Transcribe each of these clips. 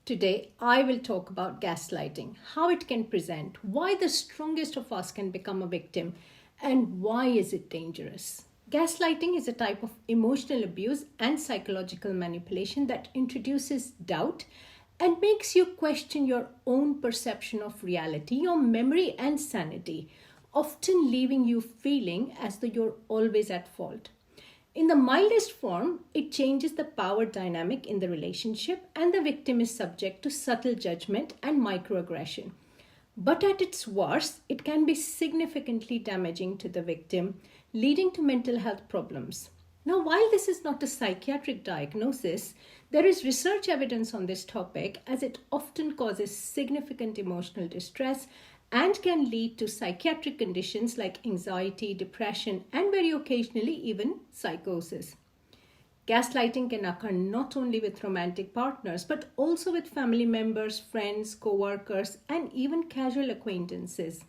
Today, I will talk about gaslighting, how it can present, why the strongest of us can become a victim, and why is it dangerous. Gaslighting is a type of emotional abuse and psychological manipulation that introduces doubt and makes you question your own perception of reality, your memory, and sanity, often leaving you feeling as though you're always at fault. In the mildest form, it changes the power dynamic in the relationship, and the victim is subject to subtle judgment and microaggression. But at its worst, it can be significantly damaging to the victim, leading to mental health problems. Now, while this is not a psychiatric diagnosis, there is research evidence on this topic as it often causes significant emotional distress and can lead to psychiatric conditions like anxiety, depression, and very occasionally even psychosis. Gaslighting can occur not only with romantic partners but also with family members, friends, co-workers, and even casual acquaintances.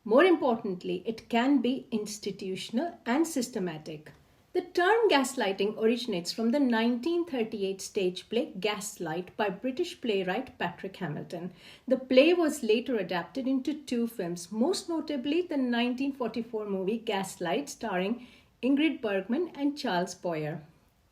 More importantly, it can be institutional and systematic. The term gaslighting originates from the 1938 stage play Gaslight by British playwright Patrick Hamilton. The play was later adapted into two films, most notably the 1944 movie Gaslight starring Ingrid Bergman and Charles Boyer.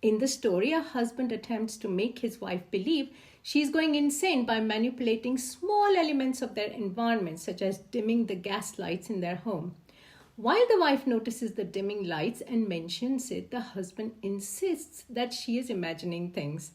In the story, a husband attempts to make his wife believe she is going insane by manipulating small elements of their environment, such as dimming the gas lights in their home. While the wife notices the dimming lights and mentions it, the husband insists that she is imagining things.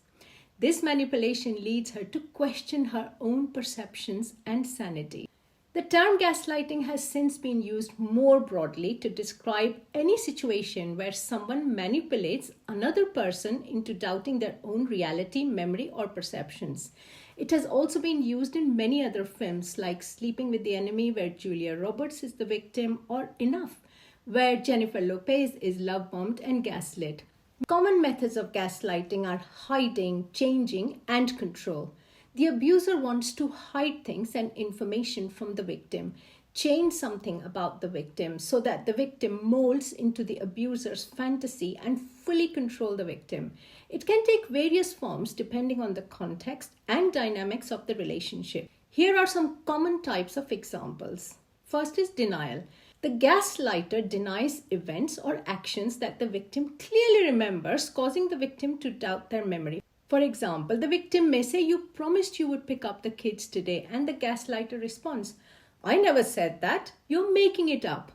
This manipulation leads her to question her own perceptions and sanity. The term gaslighting has since been used more broadly to describe any situation where someone manipulates another person into doubting their own reality, memory, or perceptions. It has also been used in many other films like Sleeping with the Enemy, where Julia Roberts is the victim, or Enough, where Jennifer Lopez is love-bombed and gaslit. Common methods of gaslighting are hiding, changing, and control. The abuser wants to hide things and information from the victim, change something about the victim so that the victim molds into the abuser's fantasy and fully control the victim. It can take various forms depending on the context and dynamics of the relationship. Here are some common types of examples. First is denial. The gaslighter denies events or actions that the victim clearly remembers, causing the victim to doubt their memory. For example, the victim may say, "You promised you would pick up the kids today," and the gaslighter responds, "I never said that. You're making it up."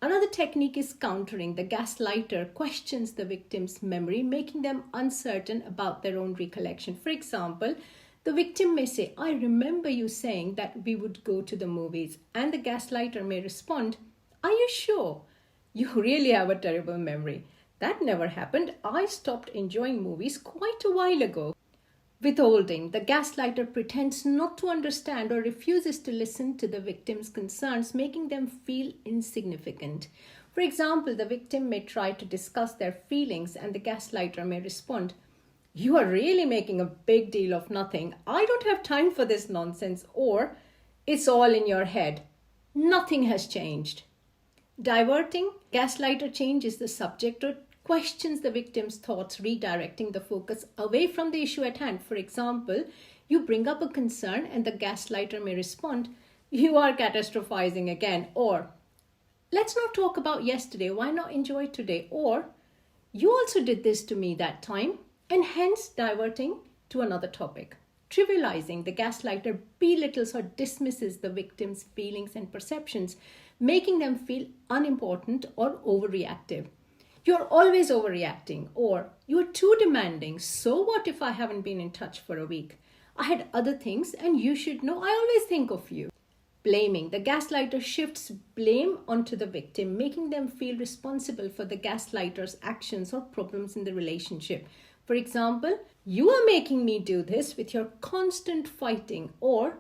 Another technique is countering. The gaslighter questions the victim's memory, making them uncertain about their own recollection. For example, the victim may say, "I remember you saying that we would go to the movies," and the gaslighter may respond, "Are you sure? You really have a terrible memory. That never happened. I stopped enjoying movies quite a while ago." Withholding. The gaslighter pretends not to understand or refuses to listen to the victim's concerns, making them feel insignificant. For example, the victim may try to discuss their feelings and the gaslighter may respond, "You are really making a big deal of nothing. I don't have time for this nonsense," or "It's all in your head. Nothing has changed." Diverting. Gaslighter changes the subject or questions the victim's thoughts, redirecting the focus away from the issue at hand. For example, you bring up a concern and the gaslighter may respond, "You are catastrophizing again," or "Let's not talk about yesterday, why not enjoy today," or "You also did this to me that time," and hence diverting to another topic. Trivializing. The gaslighter belittles or dismisses the victim's feelings and perceptions, making them feel unimportant or overreactive. "You're always overreacting," or "You're too demanding. So what if I haven't been in touch for a week? I had other things and you should know I always think of you." Blaming. The gaslighter shifts blame onto the victim, making them feel responsible for the gaslighter's actions or problems in the relationship. For example, "You are making me do this with your constant fighting," or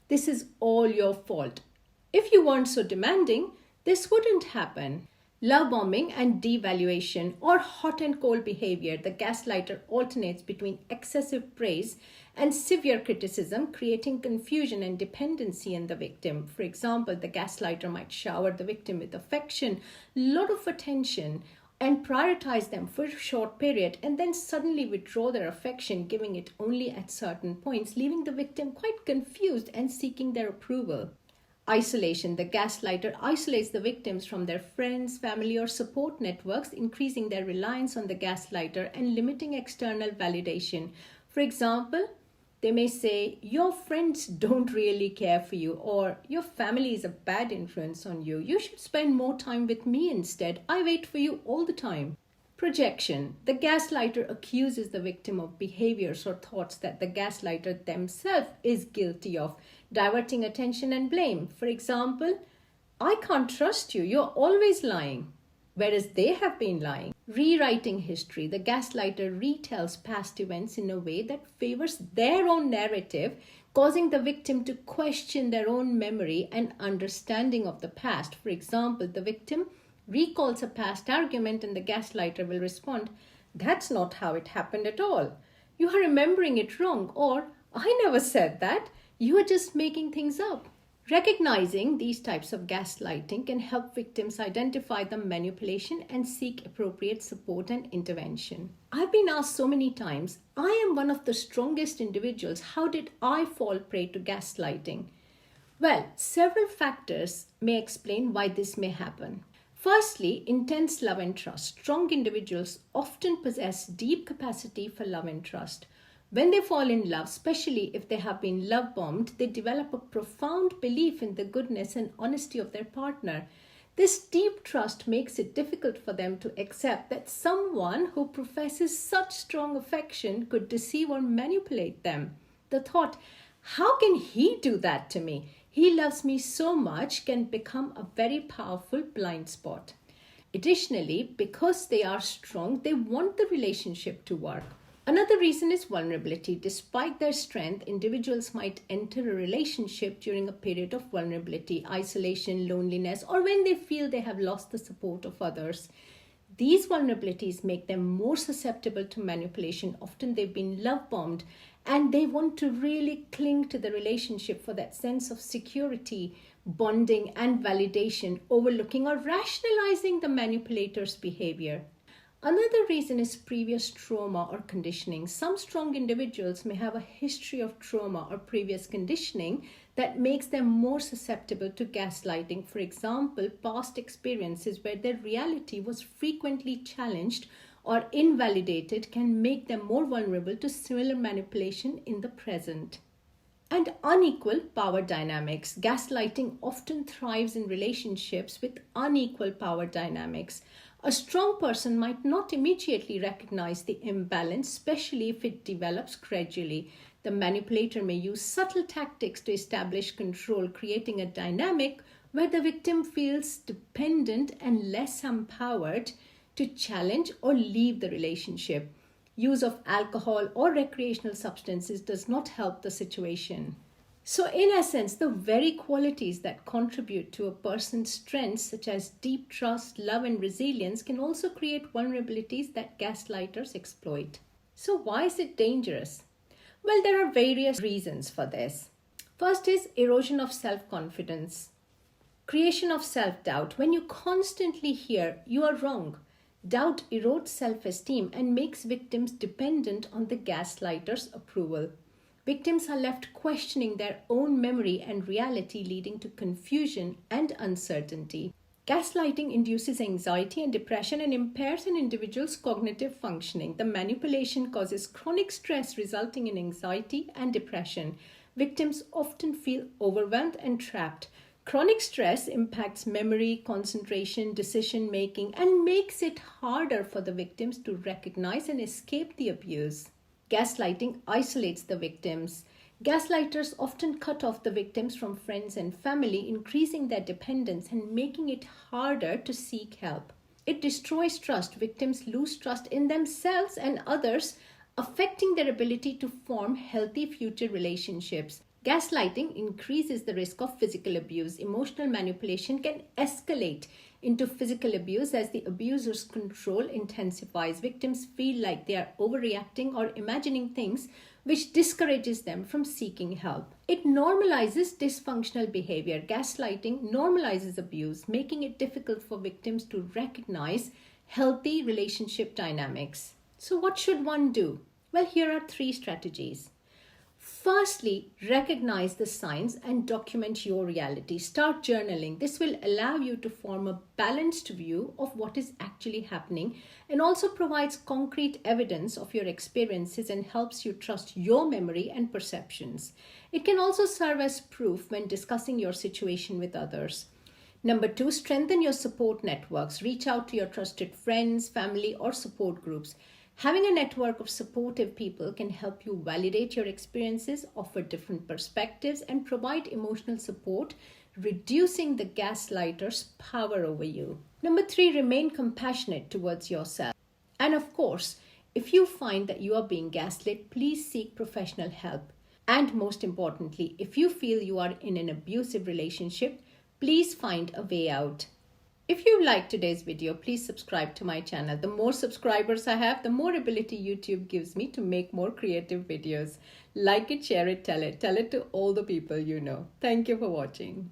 "This is all your fault. If you weren't so demanding, this wouldn't happen." Love bombing and devaluation, or hot and cold behavior. The gaslighter alternates between excessive praise and severe criticism, creating confusion and dependency in the victim. For example, the gaslighter might shower the victim with affection, lot of attention, and prioritize them for a short period and then suddenly withdraw their affection, giving it only at certain points, leaving the victim quite confused and seeking their approval. Isolation. The gaslighter isolates the victims from their friends, family, or support networks, increasing their reliance on the gaslighter and limiting external validation. For example, they may say, your friends don't really care for you, or your family is a bad influence on you. You should spend more time with me instead. I wait for you all the time. Projection. The gaslighter accuses the victim of behaviors or thoughts that the gaslighter themselves is guilty of, diverting attention and blame. For example, I can't trust you. You're always lying. Whereas they have been lying. Rewriting history. The gaslighter retells past events in a way that favors their own narrative, causing the victim to question their own memory and understanding of the past. For example, the victim recalls a past argument and the gaslighter will respond, that's not how it happened at all. You are remembering it wrong, or I never said that. You are just making things up. Recognizing these types of gaslighting can help victims identify the manipulation and seek appropriate support and intervention. I've been asked so many times, I am one of the strongest individuals. How did I fall prey to gaslighting? Well, several factors may explain why this may happen. Firstly, intense love and trust. Strong individuals often possess deep capacity for love and trust. When they fall in love, especially if they have been love bombed, they develop a profound belief in the goodness and honesty of their partner. This deep trust makes it difficult for them to accept that someone who professes such strong affection could deceive or manipulate them. The thought, how can he do that to me? He loves me so much, can become a very powerful blind spot. Additionally, because they are strong, they want the relationship to work. Another reason is vulnerability. Despite their strength, individuals might enter a relationship during a period of vulnerability, isolation, loneliness, or when they feel they have lost the support of others. These vulnerabilities make them more susceptible to manipulation. Often they've been love bombed and they want to really cling to the relationship for that sense of security, bonding, and validation, overlooking or rationalizing the manipulator's behavior. Another reason is previous trauma or conditioning. Some strong individuals may have a history of trauma or previous conditioning that makes them more susceptible to gaslighting. For example, past experiences where their reality was frequently challenged or invalidated can make them more vulnerable to similar manipulation in the present. And unequal power dynamics. Gaslighting often thrives in relationships with unequal power dynamics. A strong person might not immediately recognize the imbalance, especially if it develops gradually. The manipulator may use subtle tactics to establish control, creating a dynamic where the victim feels dependent and less empowered to challenge or leave the relationship. Use of alcohol or recreational substances does not help the situation. So in essence, the very qualities that contribute to a person's strengths, such as deep trust, love, and resilience, can also create vulnerabilities that gaslighters exploit. So why is it dangerous? Well, there are various reasons for this. First is erosion of self-confidence, creation of self-doubt. When you constantly hear you are wrong, doubt erodes self-esteem and makes victims dependent on the gaslighter's approval. Victims are left questioning their own memory and reality, leading to confusion and uncertainty. Gaslighting induces anxiety and depression and impairs an individual's cognitive functioning. The manipulation causes chronic stress, resulting in anxiety and depression. Victims often feel overwhelmed and trapped. Chronic stress impacts memory, concentration, decision making, and makes it harder for the victims to recognize and escape the abuse. Gaslighting isolates the victims. Gaslighters often cut off the victims from friends and family, increasing their dependence and making it harder to seek help. It destroys trust. Victims lose trust in themselves and others, affecting their ability to form healthy future relationships. Gaslighting increases the risk of physical abuse. Emotional manipulation can escalate into physical abuse as the abuser's control intensifies. Victims feel like they are overreacting or imagining things, which discourages them from seeking help. It normalizes dysfunctional behavior. Gaslighting normalizes abuse, making it difficult for victims to recognize, healthy relationship dynamics. So, what should one do? Well, here are 3 strategies. Firstly, recognize the signs and document your reality. Start journaling. This will allow you to form a balanced view of what is actually happening and also provides concrete evidence of your experiences and helps you trust your memory and perceptions. It can also serve as proof when discussing your situation with others. Number 2, strengthen your support networks. Reach out to your trusted friends, family, or support groups. Having a network of supportive people can help you validate your experiences, offer different perspectives, and provide emotional support, reducing the gaslighter's power over you. Number 3, remain compassionate towards yourself. And of course, if you find that you are being gaslit, please seek professional help. And most importantly, if you feel you are in an abusive relationship, please find a way out. If you liked today's video, please subscribe to my channel. The more subscribers I have, the more ability YouTube gives me to make more creative videos. Like it, share it, tell it. Tell it to all the people you know. Thank you for watching.